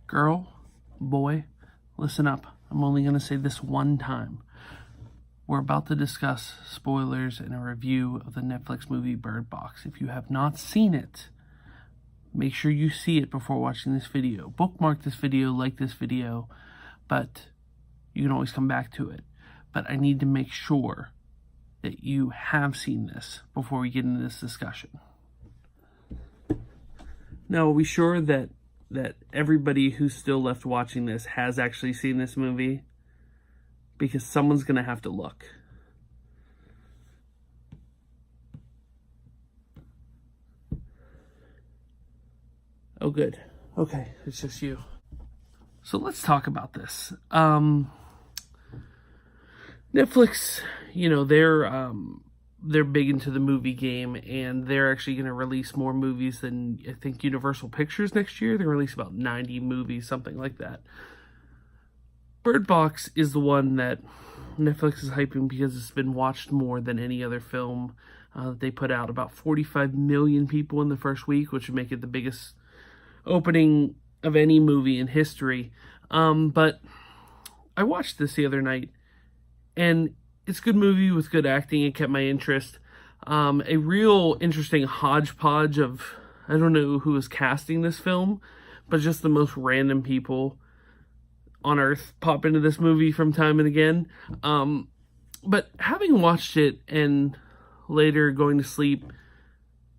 Girl, boy, listen up. I'm only going to say this one time. We're about to discuss spoilers and a review of the Netflix movie Bird Box. If you have not seen it, make sure you see it before watching this video. Bookmark this video, like this video, but you can always come back to it. But I need to make sure that you have seen this before we get into this discussion. Now, are we sure that everybody who's still left watching this has actually seen this movie? Because someone's going to have to look. Oh, good. Okay, it's just you. So let's talk about this. Netflix, you know, they're big into the movie game, and they're actually going to release more movies than, I think, Universal Pictures next year. They're going to release about 90 movies, something like that. Bird Box is the one that Netflix is hyping because it's been watched more than any other film that they put out. About 45 million people in the first week, which would make it the biggest opening of any movie in history. But I watched this the other night, and it's a good movie with good acting. It kept my interest. A real interesting hodgepodge of, I don't know who was casting this film, but just the most random people on earth pop into this movie from time and again. But having watched it and later going to sleep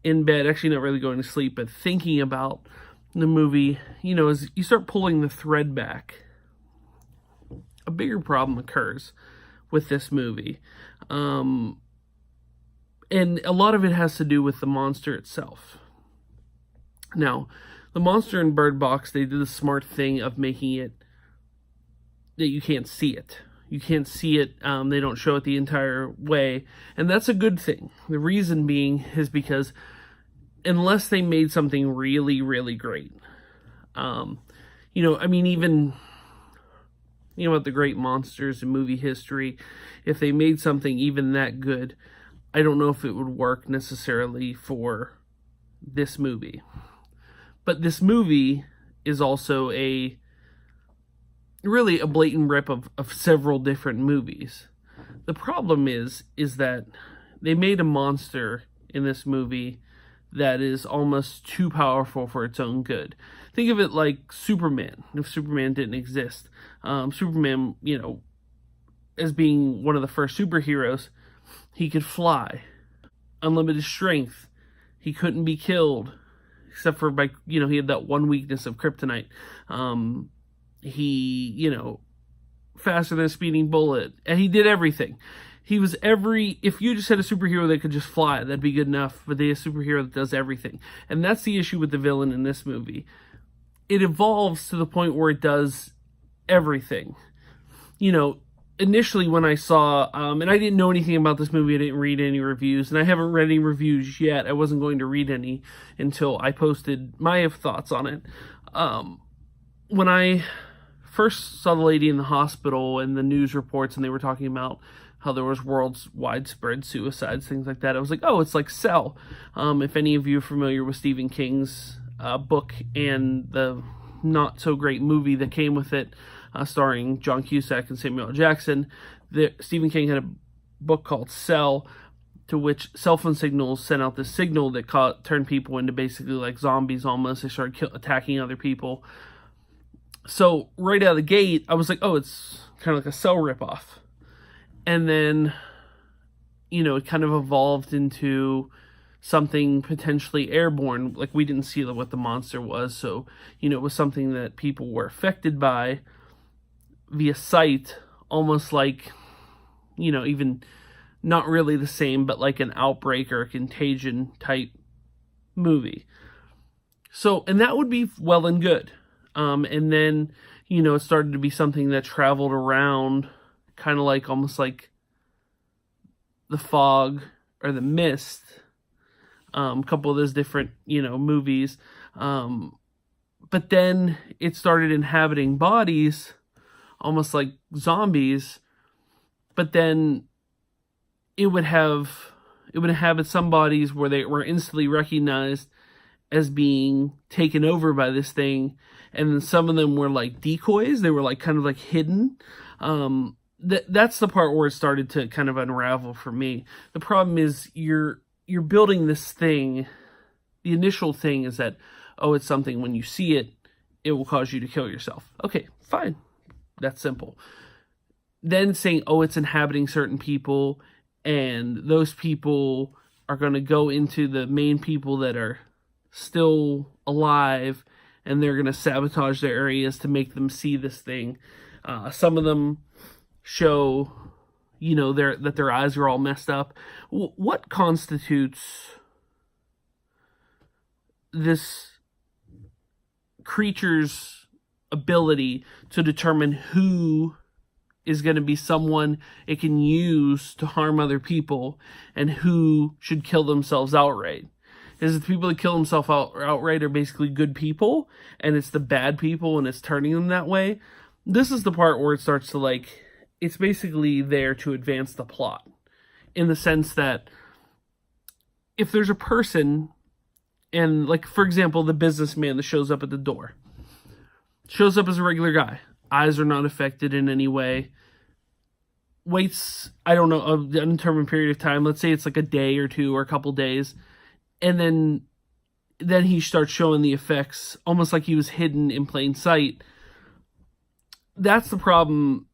in bed, actually not really going to sleep, but thinking about the movie, you know, as you start pulling the thread back, a bigger problem occurs with this movie. And a lot of it has to do with the monster itself. Now, the monster in Bird Box, they did the smart thing of making it that you can't see it. You can't see it. They don't show it the entire way. And that's a good thing. The reason being is because unless they made something really, really great, you know, I mean, even, you know, about the great monsters in movie history, if they made something even that good, I don't know if it would work necessarily for this movie. But this movie is also really a blatant rip of several different movies. The problem is that they made a monster in this movie that is almost too powerful for its own good. Think of it like Superman. If Superman didn't exist, Superman, you know, as being one of the first superheroes, he could fly, unlimited strength. He couldn't be killed, except for by, you know, he had that one weakness of kryptonite. He, you know, faster than a speeding bullet, and he did everything. He was if you just had a superhero that could just fly, that'd be good enough, but they have a superhero that does everything. And that's the issue with the villain in this movie. It evolves to the point where it does everything. You know, initially when I saw, and I didn't know anything about this movie, I didn't read any reviews, and I haven't read any reviews yet. I wasn't going to read any until I posted my thoughts on it. When I first saw the lady in the hospital and the news reports, and they were talking about how there was widespread suicides, things like that, I was like, oh, it's like Cell. If any of you are familiar with Stephen King's book and the not so great movie that came with it, starring John Cusack and Samuel L. Jackson, Stephen King had a book called Cell, to which cell phone signals sent out this signal that turned people into basically like zombies almost. They started attacking other people. So right out of the gate, I was like, oh, it's kind of like a Cell ripoff. And then, you know, it kind of evolved into something potentially airborne. Like, we didn't see what the monster was. So, you know, it was something that people were affected by via sight, almost like, you know, even not really the same, but like an outbreak or a contagion type movie. So, and that would be well and good. And then, you know, it started to be something that traveled around, kind of like, almost like The Fog or The Mist, a couple of those different, you know, movies. But then it started inhabiting bodies, almost like zombies, but then it would inhabit some bodies where they were instantly recognized as being taken over by this thing, and then some of them were like decoys. They were like kind of like hidden. That's the part where it started to kind of unravel for me. The problem is you're building this thing. The initial thing is that, oh, it's something, when you see it, it will cause you to kill yourself. Okay, fine. That's simple. Then saying, oh, it's inhabiting certain people, and those people are going to go into the main people that are still alive, and they're going to sabotage their areas to make them see this thing. Some of them show, that their eyes are all messed up. What constitutes this creature's ability to determine who is going to be someone it can use to harm other people and who should kill themselves outright? Is it the people that kill themselves outright are basically good people, and it's the bad people and it's turning them that way? This is the part where it starts to it's basically there to advance the plot, in the sense that if there's a person, and for example, the businessman that shows up at the door, shows up as a regular guy, eyes are not affected in any way, waits, I don't know, an undetermined period of time, let's say it's like a day or two or a couple days, and then he starts showing the effects, almost like he was hidden in plain sight. That's the problem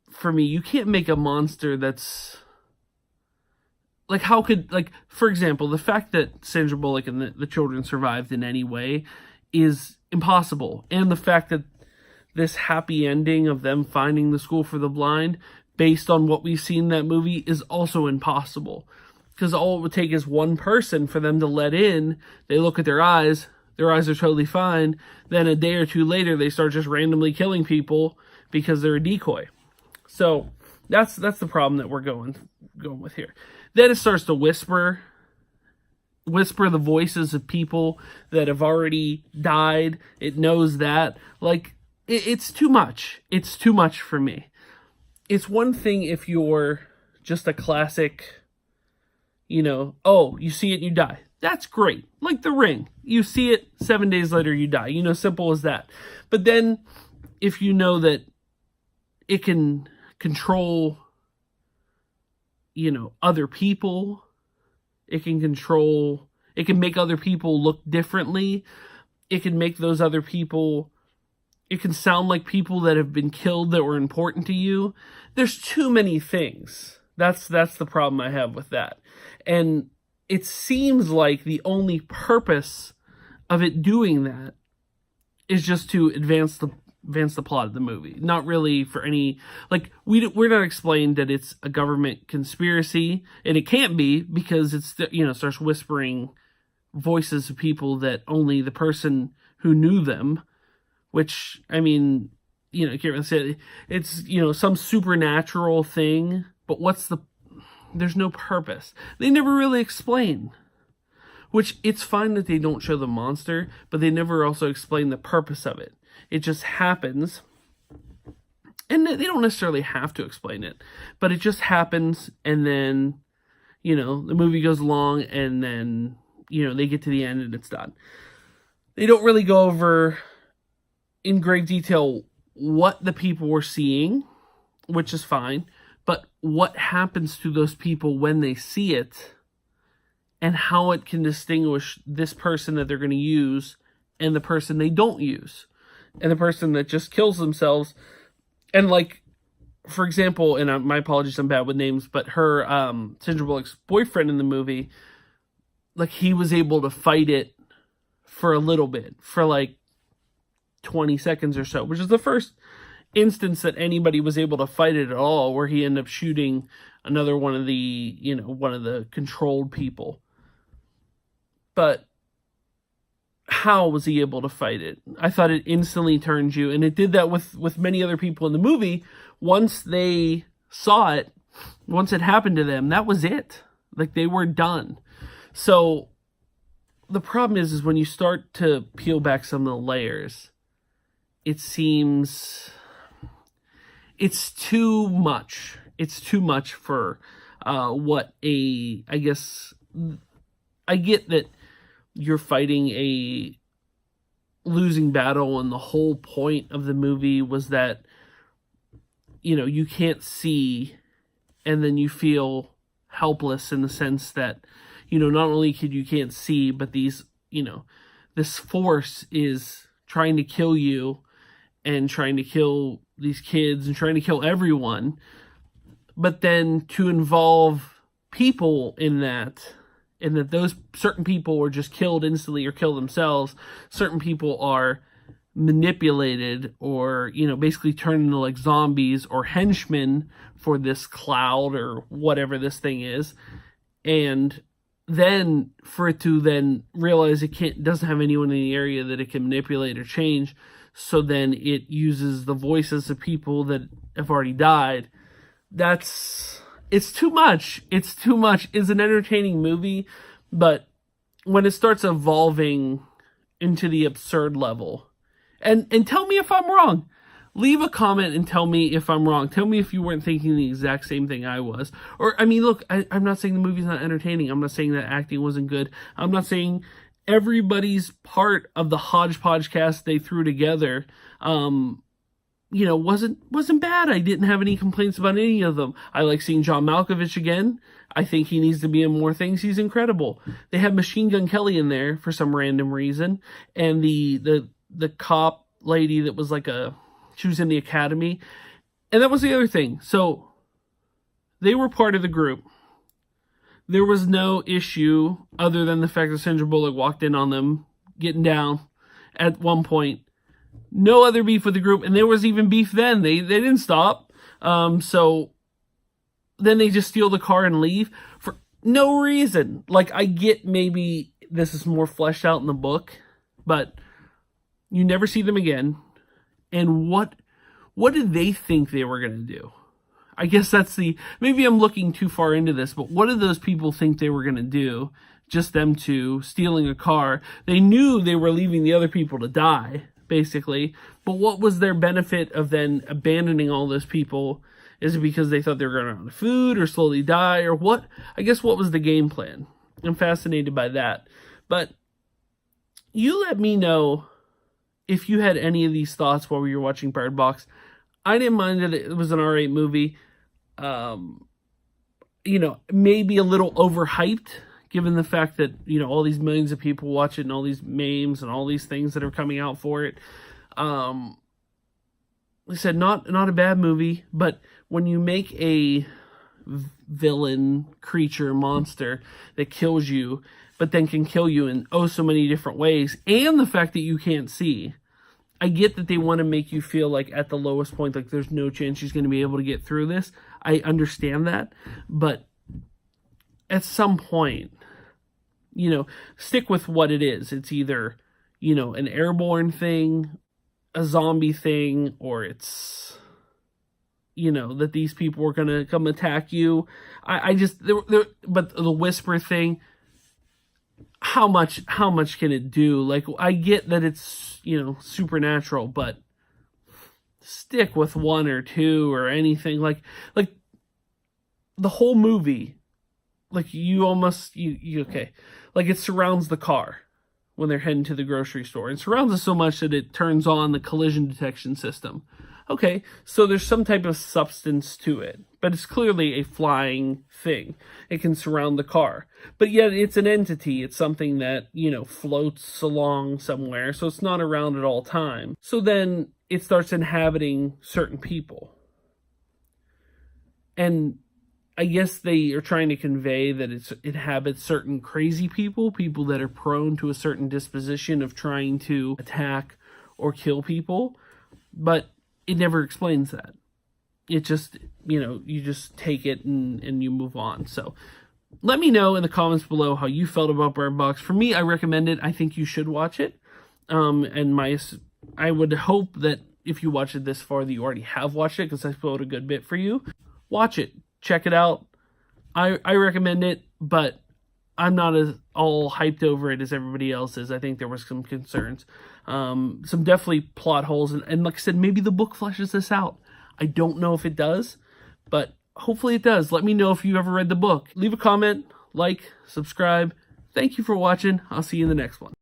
for me. You can't make a monster that's how could, for example, the fact that Sandra Bullock and the children survived in any way is impossible. And the fact that this happy ending of them finding the school for the blind, based on what we've seen in that movie, is also impossible. Because all it would take is one person for them to let in. They look at their eyes are totally fine. Then a day or two later, they start just randomly killing people because they're a decoy. So that's the problem that we're going with here. Then it starts to whisper the voices of people that have already died. It knows that. It's too much. It's too much for me. It's one thing if you're just a classic, you see it and you die. That's great. Like The Ring. You see it, 7 days later you die. Simple as that. But then if you know that it can control, other people, it can make other people look differently. It can make those other people, it can sound like people that have been killed that were important to you. There's too many things. That's the problem I have with that. And it seems like the only purpose of it doing that is just to advance the plot of the movie. Not really for any, we're not explained that it's a government conspiracy, and it can't be, because it's, starts whispering voices of people that only the person who knew them, which, I mean, you can't really say it's, some supernatural thing, but there's no purpose. They never really explain, which it's fine that they don't show the monster, but they never also explain the purpose of it. It just happens, and they don't necessarily have to explain it, but it just happens, and then, the movie goes along, and then, they get to the end and it's done. They don't really go over in great detail what the people were seeing, which is fine, but what happens to those people when they see it, and how it can distinguish this person that they're going to use and the person they don't use, and the person that just kills themselves. And for example, and my apologies, I'm bad with names, but her, Sandra Bullock's boyfriend in the movie, he was able to fight it for a little bit, for 20 seconds or so, which is the first instance that anybody was able to fight it at all, where he ended up shooting another one of the, one of the controlled people. But how was he able to fight it? I thought it instantly turned you, and it did that with many other people in the movie. Once they saw it, once it happened to them, that was it. They were done. So the problem is when you start to peel back some of the layers, it seems it's too much. It's too much for I guess, I get that you're fighting a losing battle, and the whole point of the movie was that, you can't see, and then you feel helpless in the sense that, not only you can't see, but these, this force is trying to kill you and trying to kill these kids and trying to kill everyone. But then to involve people in that, and that those certain people were just killed instantly or kill themselves, certain people are manipulated or, basically turned into like zombies or henchmen for this cloud or whatever this thing is. And then for it to then realize it doesn't have anyone in the area that it can manipulate or change, so then it uses the voices of people that have already died. It's too much. It's too much. It's an entertaining movie, but when it starts evolving into the absurd level, and tell me if I'm wrong. Leave a comment and tell me if I'm wrong. Tell me if you weren't thinking the exact same thing I was. Or, look, I'm not saying the movie's not entertaining. I'm not saying that acting wasn't good. I'm not saying everybody's part of the hodgepodge cast they threw together, wasn't bad. I didn't have any complaints about any of them. I like seeing John Malkovich again. I think he needs to be in more things. He's incredible. They had Machine Gun Kelly in there for some random reason. And the cop lady that was she was in the academy. And that was the other thing. So they were part of the group. There was no issue other than the fact that Sandra Bullock walked in on them getting down at one point. No other beef with the group. And there was even beef then. They didn't stop. So then they just steal the car and leave for no reason. I get maybe this is more fleshed out in the book, but you never see them again. And what did they think they were going to do? I guess maybe I'm looking too far into this, but what did those people think they were going to do? Just them two stealing a car. They knew they were leaving the other people to die, basically. But what was their benefit of then abandoning all those people? Is it because they thought they were going to run out of food or slowly die or what? I guess what was the game plan? I'm fascinated by that. But you let me know if you had any of these thoughts while we were watching Bird Box. I didn't mind that it was an R8 movie. Maybe a little overhyped, given the fact that, all these millions of people watch it and all these memes and all these things that are coming out for it. Like I said, not a bad movie, but when you make a villain, creature, monster that kills you, but then can kill you in so many different ways, and the fact that you can't see. I get that they want to make you feel like at the lowest point, like there's no chance she's going to be able to get through this. I understand that, but at some point, stick with what it is. It's either, an airborne thing, a zombie thing, or it's, that these people are going to come attack you. But the whisper thing, how much can it do? I get that it's, supernatural, but stick with one or two or anything. Like the whole movie, okay. It surrounds the car when they're heading to the grocery store. It surrounds it so much that it turns on the collision detection system. Okay, so there's some type of substance to it, but it's clearly a flying thing. It can surround the car, but yet it's an entity. It's something that, floats along somewhere, so it's not around at all time. So then it starts inhabiting certain people. And I guess they are trying to convey that it inhabits certain crazy people that are prone to a certain disposition of trying to attack or kill people, but it never explains that. It just, you just take it and you move on. So let me know in the comments below how you felt about Bird Box. For me, I recommend it. I think you should watch it. I would hope that if you watch it this far that you already have watched it, because I spoiled a good bit for you. Watch it. Check it out. I recommend it, but I'm not as all hyped over it as everybody else is. I think there was some concerns. Some definitely plot holes. And like I said, maybe the book fleshes this out. I don't know if it does, but hopefully it does. Let me know if you ever read the book. Leave a comment, like, subscribe. Thank you for watching. I'll see you in the next one.